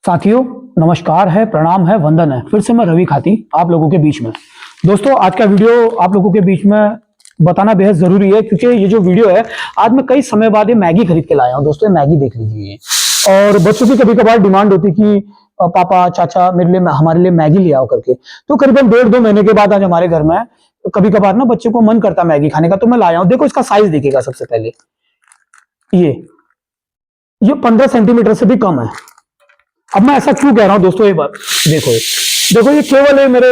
साथियों नमस्कार है, प्रणाम है, वंदन है। फिर से मैं रवि खाती आप लोगों के बीच में। दोस्तों आज का वीडियो आप लोगों के बीच में बताना बेहद जरूरी है, क्योंकि ये जो वीडियो है आज मैं कई समय बाद ये मैगी खरीद के लाया हूँ। दोस्तों ये मैगी देख लीजिए। और बच्चों की कभी कभार डिमांड होती कि पापा चाचा मेरे लिए हमारे लिए मैगी ले आओ करके। तो करीबन 1.5-2 महीने के बाद आज हमारे घर में कभी कभार ना बच्चे को मन करता मैगी खाने का, तो मैं लाया हूँ। देखो इसका साइज देखिएगा। सबसे पहले ये 15 सेंटीमीटर से भी कम है। अब मैं ऐसा क्यों कह रहा हूं दोस्तों, एक बार देखो ये केवल है मेरे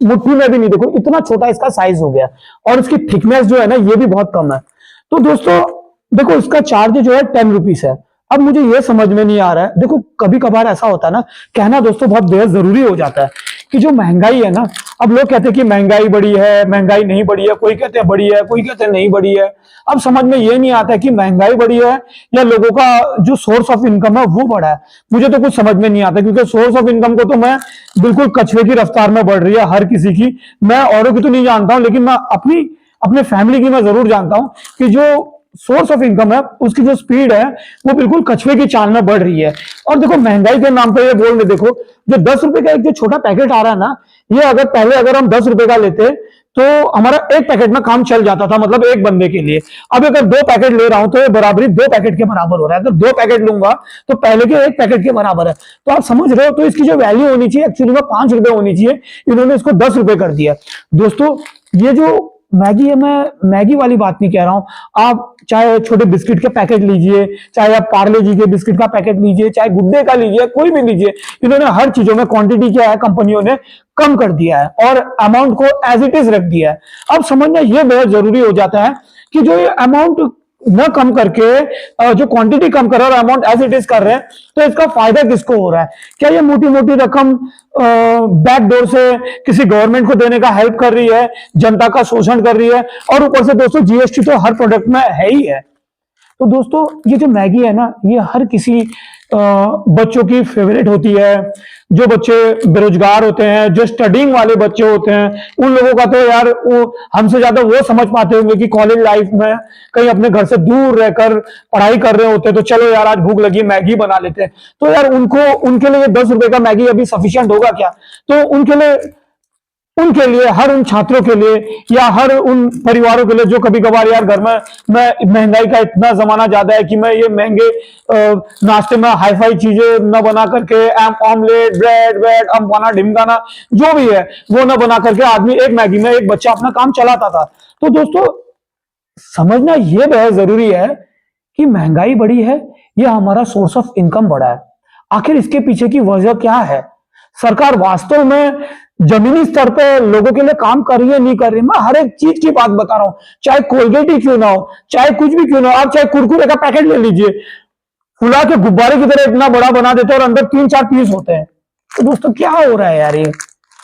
मुट्ठी में भी नहीं, देखो इतना छोटा इसका साइज हो गया। और इसकी थिकनेस जो है ना ये भी बहुत कम है। तो दोस्तों देखो इसका चार्ज जो है 10 रुपीस है। अब मुझे ये समझ में नहीं आ रहा है, देखो कभी कभार ऐसा होता है ना, कहना दोस्तों बहुत बेहद जरूरी हो जाता है कि जो महंगाई है ना, अब लोग कहते हैं कि महंगाई बढ़ी है, महंगाई नहीं बढ़ी है, कोई कहते हैं बढ़ी है, कोई कहते हैं नहीं बढ़ी है। अब समझ में ये नहीं आता है कि महंगाई बढ़ी है या लोगों का जो सोर्स ऑफ इनकम है वो बढ़ा है। मुझे तो कुछ समझ में नहीं आता, क्योंकि सोर्स ऑफ इनकम को तो मैं बिल्कुल कछुए की रफ्तार में बढ़ रही है हर किसी की। मैं औरों की तो नहीं जानता हूं, लेकिन मैं अपने फैमिली की मैं जरूर जानता हूं कि जो सोर्स ऑफ इनकम है उसकी जो स्पीड है वो बिल्कुल कछुए की चाल में बढ़ रही है। और देखो महंगाई के नाम पे ये बोल रहे, देखो जो 10 रुपए का एक जो छोटा पैकेट आ रहा है ना, ये अगर हम 10 रुपए का लेते तो हमारा एक पैकेट में काम चल जाता था, मतलब एक बंदे के लिए। अब अगर 2 पैकेट ले रहा हूं तो ये बराबरी 2 पैकेट के बराबर हो रहा है। अगर 2 पैकेट लूंगा तो पहले के 1 पैकेट के बराबर है। तो आप समझ रहे हो, तो इसकी जो वैल्यू होनी चाहिए एक्चुअली में 5 रुपए होनी चाहिए, इन्होंने इसको 10 रुपए कर दिया। दोस्तों ये जो मैगी है, मैं मैगी वाली बात नहीं कह रहा हूं। आप चाहे छोटे बिस्किट के पैकेट लीजिए, चाहे आप पार्ले जी के बिस्किट का पैकेट लीजिए, चाहे गुड्डे का लीजिए, कोई भी लीजिए, इन्होंने हर चीजों में क्वांटिटी क्या है कंपनियों ने कम कर दिया है और अमाउंट को एज इट इज रख दिया है। अब समझना यह बहुत जरूरी हो जाता है कि जो ये अमाउंट न कम करके जो क्वांटिटी कम कर रहा है और अमाउंट एज इट इज कर रहे हैं, तो इसका फायदा किसको हो रहा है? क्या ये मोटी मोटी रकम बैक डोर से किसी गवर्नमेंट को देने का हेल्प कर रही है, जनता का शोषण कर रही है? और ऊपर से दोस्तों जीएसटी तो हर प्रोडक्ट में है ही है। तो दोस्तों ये जो मैगी है ना, ये हर किसी बच्चों की फेवरेट होती है। जो बच्चे बेरोजगार होते हैं, जो स्टडिंग वाले बच्चे होते हैं, उन लोगों का तो यार वो हमसे ज्यादा वो समझ पाते होंगे कि कॉलेज लाइफ में कहीं अपने घर से दूर रहकर पढ़ाई कर रहे होते हैं, तो चलो यार आज भूख लगी मैगी बना लेते हैं। तो यार उनके लिए 10 रुपए का मैगी अभी सफिशिएंट होगा क्या? तो उनके लिए हर उन छात्रों के लिए या हर उन परिवारों के लिए जो कभी कभार यार घर में महंगाई का इतना जमाना ज्यादा है कि मैं ये महंगे नाश्ते में हाई फाई चीजें न बना करके ऑमलेट ब्रेड अम्बाना ढिमकाना जो भी है वो न बना करके आदमी एक मैगी में एक बच्चा अपना काम चलाता था। तो दोस्तों समझना यह बहुत जरूरी है कि महंगाई बढ़ी है या हमारा सोर्स ऑफ इनकम बढ़ा है। आखिर इसके पीछे की वजह क्या है? सरकार वास्तव में जमीनी स्तर पे लोगों के लिए काम कर रही है नहीं कर रही? मैं हर एक चीज की बात बता रहा हूं, चाहे कोलगेट ही क्यों ना हो, चाहे कुछ भी क्यों ना हो। आप चाहे कुरकुरे का पैकेट ले लीजिए, फुला के गुब्बारे की तरह इतना बड़ा बना देते हैं और अंदर 3-4 पीस होते हैं। तो दोस्तों क्या हो रहा है यार ये?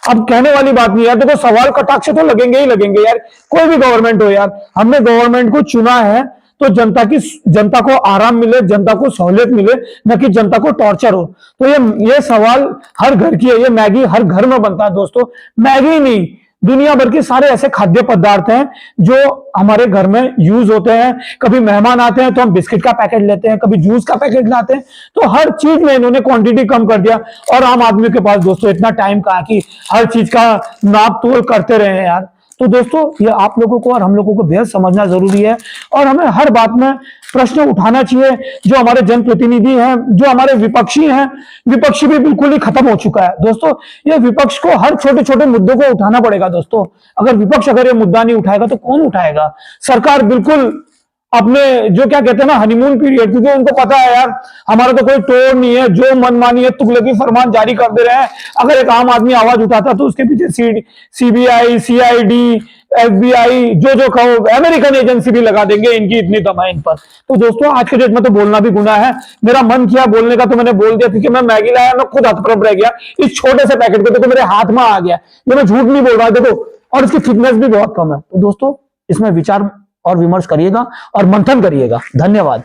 अब कहने वाली बात नहीं यार। देखो सवाल कटाक्ष तो लगेंगे ही लगेंगे यार, कोई भी गवर्नमेंट हो यार। हमने गवर्नमेंट को चुना है तो जनता को आराम मिले, जनता को सहूलियत मिले, न कि जनता को टॉर्चर हो। तो ये सवाल हर घर की है। ये मैगी हर घर में बनता है दोस्तों। मैगी नहीं, दुनिया भर के सारे ऐसे खाद्य पदार्थ हैं जो हमारे घर में यूज होते हैं। कभी मेहमान आते हैं तो हम बिस्किट का पैकेट लेते हैं, कभी जूस का पैकेट लाते हैं। तो हर चीज में इन्होंने क्वांटिटी कम कर दिया। और आम आदमी के पास दोस्तों इतना टाइम कहाँ कि हर चीज का नाप तोल करते रहे यार। तो दोस्तों ये आप लोगों को और हम लोगों को बेहद समझना जरूरी है और हमें हर बात में प्रश्न उठाना चाहिए। जो हमारे जनप्रतिनिधि हैं, जो हमारे विपक्षी हैं, विपक्षी भी बिल्कुल ही खत्म हो चुका है दोस्तों। ये विपक्ष को हर छोटे छोटे मुद्दों को उठाना पड़ेगा दोस्तों। अगर विपक्ष ये मुद्दा नहीं उठाएगा तो कौन उठाएगा? सरकार बिल्कुल अपने जो क्या कहते हैं ना हनीमून पीरियड, क्योंकि उनको पता है यार हमारा तो कोई तोड़ नहीं है, जो मनमानी है तुगलकी फरमान जारी कर दे रहे हैं। अगर एक आम आदमी आवाज उठाता तो उसके पीछे सीबीआई, सीआईडी, एफबीआई, जो कहो अमेरिकन एजेंसी भी लगा देंगे। इनकी इतनी दम है इन पर। तो दोस्तों आज के डेट में तो बोलना भी गुनाह है। मेरा मन किया बोलने का तो मैंने बोल दिया, क्योंकि मैं मैगी लाया, मैं खुद हतप्रभ रह गया इस छोटे से पैकेट को। देखो मेरे हाथ में आ गया, ये मैं झूठ नहीं बोल रहा देखो। और इसकी थिकनेस भी बहुत कम है। तो दोस्तों इसमें विचार और विमर्श करिएगा और मंथन करिएगा। धन्यवाद।